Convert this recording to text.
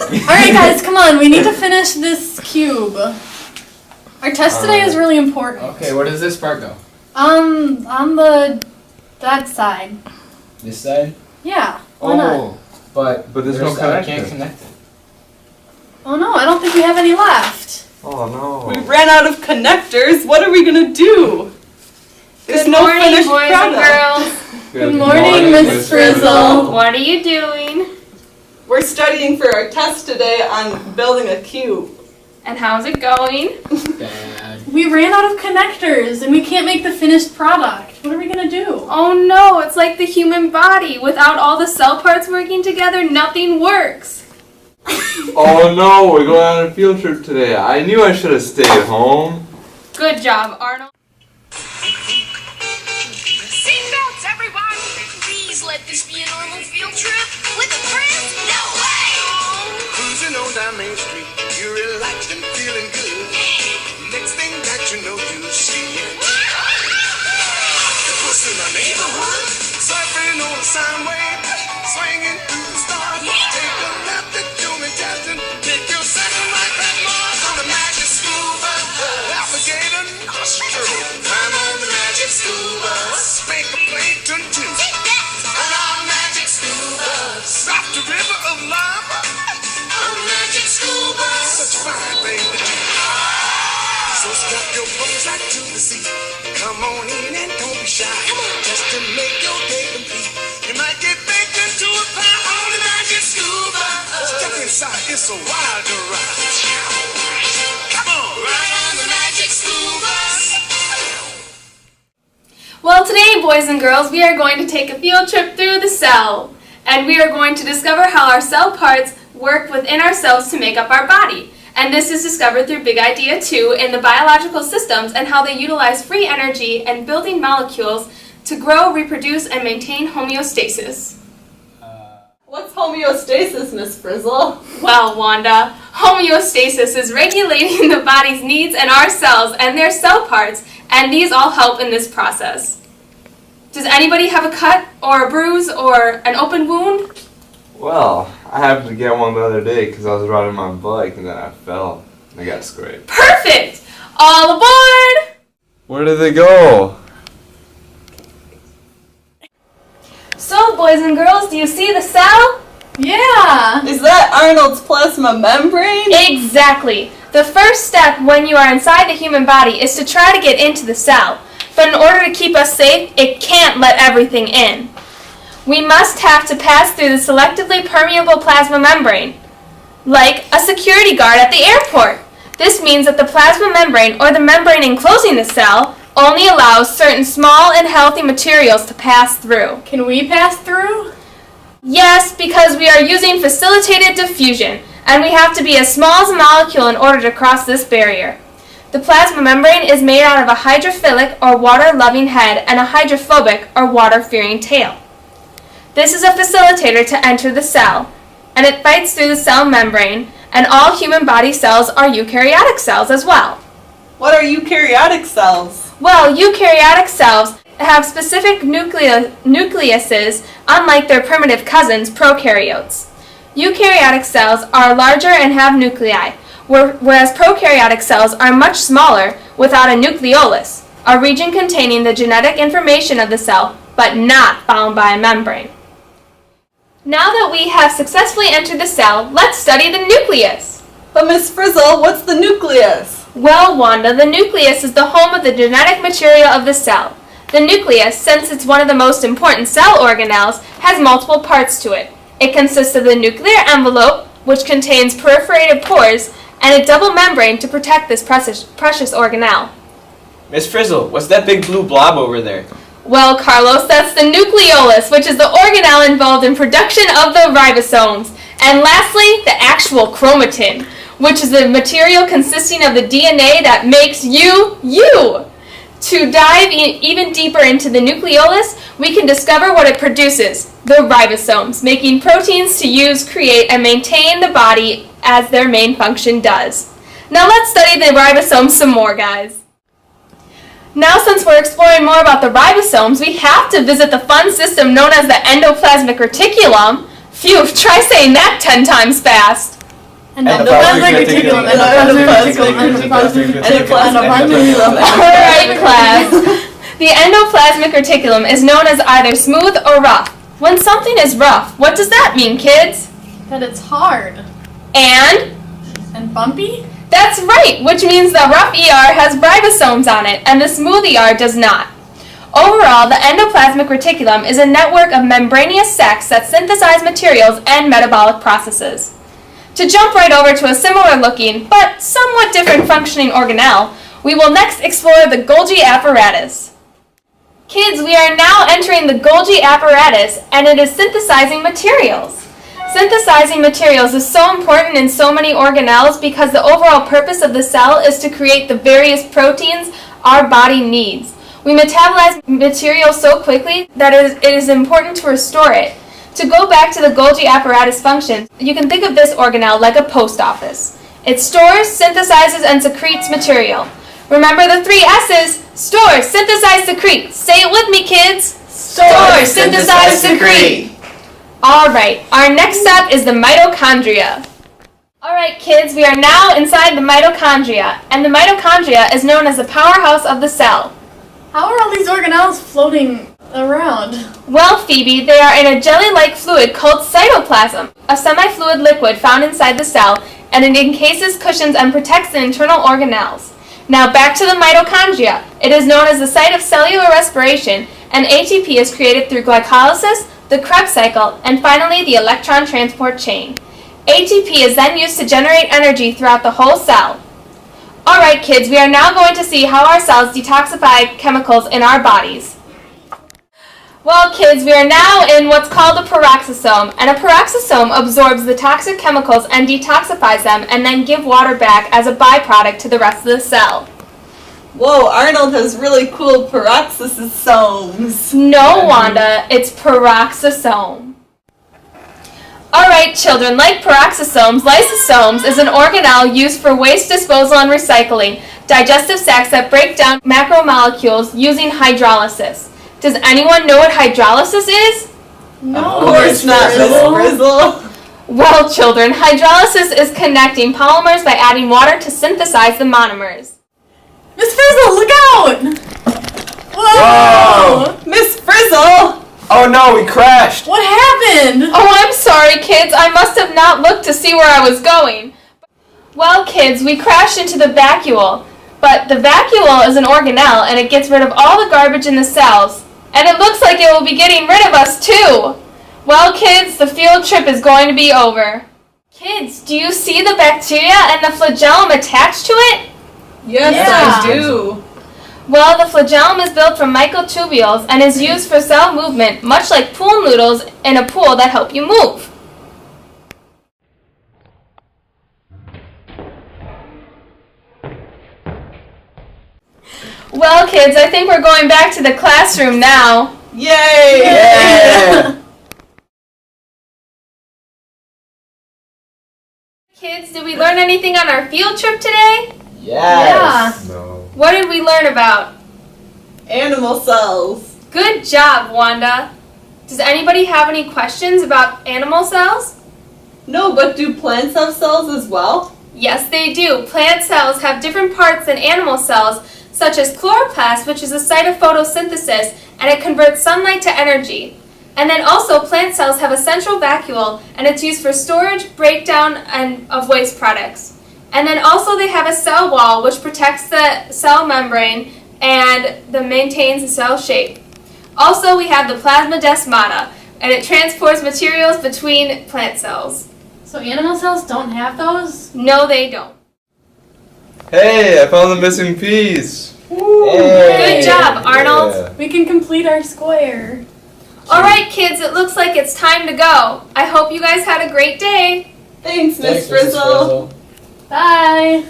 Alright guys, come on, we need to finish this cube. Our test today is really important. Okay, where does this part go? On that side. This side? Yeah, why not? But there's no I connector. can't connect it. Oh no, I don't think we have any left. Oh no. We ran out of connectors. What are we gonna do? There's Good no morning, finished boys product. and girls. Good morning, Miss Frizzle. What are you doing? We're studying for our test today on building a cube. And how's it going? Bad. We ran out of connectors and we can't make the finished product. What are we gonna do? Oh no, it's like the human body. Without all the cell parts working together, nothing works. Oh no, we're going on a field trip today. I knew I should have stayed home. Good job, Arnold. Seatbelts, everyone! Please let this be a normal field trip. With a friend? No way! Cruising on down Main Street, you're relaxed and feeling good. Next thing that you know, you see it. Puss in the neighborhood, surfing on a sine wave, swinging through the stars. Take a left at Jimmy Jackson, take your second right at Mars on the magic scuba. Alligator nostril, climb on the magic scuba. Spank a plankton too. On our magic scuba, stop the river of lava. On magic scuba, such a fine thing to do. So strap your bones right to the seat. Come on in and don't be shy. Just to make your day complete. You might get baked into a pie on the magic scuba. Step inside, it's a wild ride. Come on, ride on the magic scuba. Well, today, boys and girls, we are going to take a field trip through the cell. And we are going to discover how our cell parts work within ourselves to make up our body. And this is discovered through Big Idea 2 in the biological systems and how they utilize free energy and building molecules to grow, reproduce, and maintain homeostasis. What's homeostasis, Miss Frizzle? Well, Wanda, homeostasis is regulating the body's needs and our cells and their cell parts, and these all help in this process. Does anybody have a cut or a bruise or an open wound? Well, I happened to get one the other day because I was riding my bike and then I fell and I got scraped. Perfect! All aboard! Where did they go? So, boys and girls, do you see the cell? Yeah! Is that Arnold's plasma membrane? Exactly. The first step when you are inside the human body is to try to get into the cell. But in order to keep us safe, it can't let everything in. We must have to pass through the selectively permeable plasma membrane, like a security guard at the airport. This means that the plasma membrane, or the membrane enclosing the cell, only allows certain small and healthy materials to pass through. Can we pass through? Yes, because we are using facilitated diffusion, and we have to be as small as a molecule in order to cross this barrier. The plasma membrane is made out of a hydrophilic or water-loving head and a hydrophobic or water-fearing tail. This is a facilitator to enter the cell, and it fights through the cell membrane, and all human body cells are eukaryotic cells as well. What are eukaryotic cells? Well, eukaryotic cells have specific nucleuses, unlike their primitive cousins, prokaryotes. Eukaryotic cells are larger and have nuclei, whereas prokaryotic cells are much smaller without a nucleolus, a region containing the genetic information of the cell, but not bound by a membrane. Now that we have successfully entered the cell, let's study the nucleus. But Miss Frizzle, what's the nucleus? Well, Wanda, the nucleus is the home of the genetic material of the cell. The nucleus, since it's one of the most important cell organelles, has multiple parts to it. It consists of the nuclear envelope, which contains perforated pores, and a double membrane to protect this precious organelle. Miss Frizzle, what's that big blue blob over there? Well, Carlos, that's the nucleolus, which is the organelle involved in production of the ribosomes. And lastly, the actual chromatin, which is the material consisting of the DNA that makes you, you. To dive even deeper into the nucleolus, we can discover what it produces, the ribosomes, making proteins to use, create, and maintain the body as their main function does. Now let's study the ribosomes some more, guys. Now, since we're exploring more about the ribosomes, we have to visit the fun system known as the endoplasmic reticulum. Phew, try saying that 10 times fast. Endoplasmic reticulum. Alright, class. The endoplasmic reticulum is known as either smooth or rough. When something is rough, what does that mean, kids? That it's hard. And bumpy? that's right, which means the rough ER has ribosomes on it, and the smooth ER does not. Overall, the endoplasmic reticulum is a network of membranous sacs that synthesize materials and metabolic processes. To jump right over to a similar looking, but somewhat different functioning organelle, we will next explore the Golgi apparatus. Kids, we are now entering the Golgi apparatus, and it is synthesizing materials. Synthesizing materials is so important in so many organelles because the overall purpose of the cell is to create the various proteins our body needs. We metabolize material so quickly that it is important to restore it. To go back to the Golgi apparatus function, you can think of this organelle like a post office. It stores, synthesizes, and secretes material. Remember the 3 S's: store, synthesize, secrete. Say it with me, kids. Store, synthesize, secrete. Alright, our next step is the mitochondria. Alright kids, we are now inside the mitochondria, and the mitochondria is known as the powerhouse of the cell. How are all these organelles floating around? Well, Phoebe, they are in a jelly-like fluid called cytoplasm, a semi-fluid liquid found inside the cell, and it encases, cushions, and protects the internal organelles. Now back to the mitochondria. It is known as the site of cellular respiration, and ATP is created through glycolysis, the Krebs cycle, and finally the electron transport chain. ATP is then used to generate energy throughout the whole cell. Alright kids, we are now going to see how our cells detoxify chemicals in our bodies. Well kids, we are now in what's called a peroxisome, and a peroxisome absorbs the toxic chemicals and detoxifies them and then give water back as a byproduct to the rest of the cell. Whoa, Arnold has really cool peroxisomes. No, Wanda, it's peroxisome. Alright children, like peroxisomes, lysosomes is an organelle used for waste disposal and recycling, digestive sacs that break down macromolecules using hydrolysis. Does anyone know what hydrolysis is? No, of course not, Miss Frizzle. Well children, hydrolysis is connecting polymers by adding water to synthesize the monomers. Miss Frizzle, look out! Whoa! Miss Frizzle! Oh no, we crashed! What happened? Oh, I'm sorry, kids. I must have not looked to see where I was going. Well, kids, we crashed into the vacuole. But the vacuole is an organelle, and it gets rid of all the garbage in the cells. And it looks like it will be getting rid of us, too. Well, kids, the field trip is going to be over. Kids, do you see the bacteria and the flagellum attached to it? Yes, I do. Well, the flagellum is built from microtubules and is used for cell movement, much like pool noodles in a pool that help you move. Well, kids, I think we're going back to the classroom now. Yay! Yeah! Kids, did we learn anything on our field trip today? Yes! No. What did we learn about? Animal cells. Good job, Wanda. Does anybody have any questions about animal cells? No, but do plants have cells as well? Yes, they do. Plant cells have different parts than animal cells, such as chloroplast, which is a site of photosynthesis, and it converts sunlight to energy. And then also, plant cells have a central vacuole, and it's used for storage, breakdown, and of waste products. And then also they have a cell wall, which protects the cell membrane and that maintains the cell shape. Also, we have the plasmodesmata, and it transports materials between plant cells. So animal cells don't have those? No, they don't. Hey, I found the missing piece. Good job, Arnold. Yeah. We can complete our square. Alright, kids, it looks like it's time to go. I hope you guys had a great day. Thanks, Miss Thanks, Mrs. Frizzle. Bye!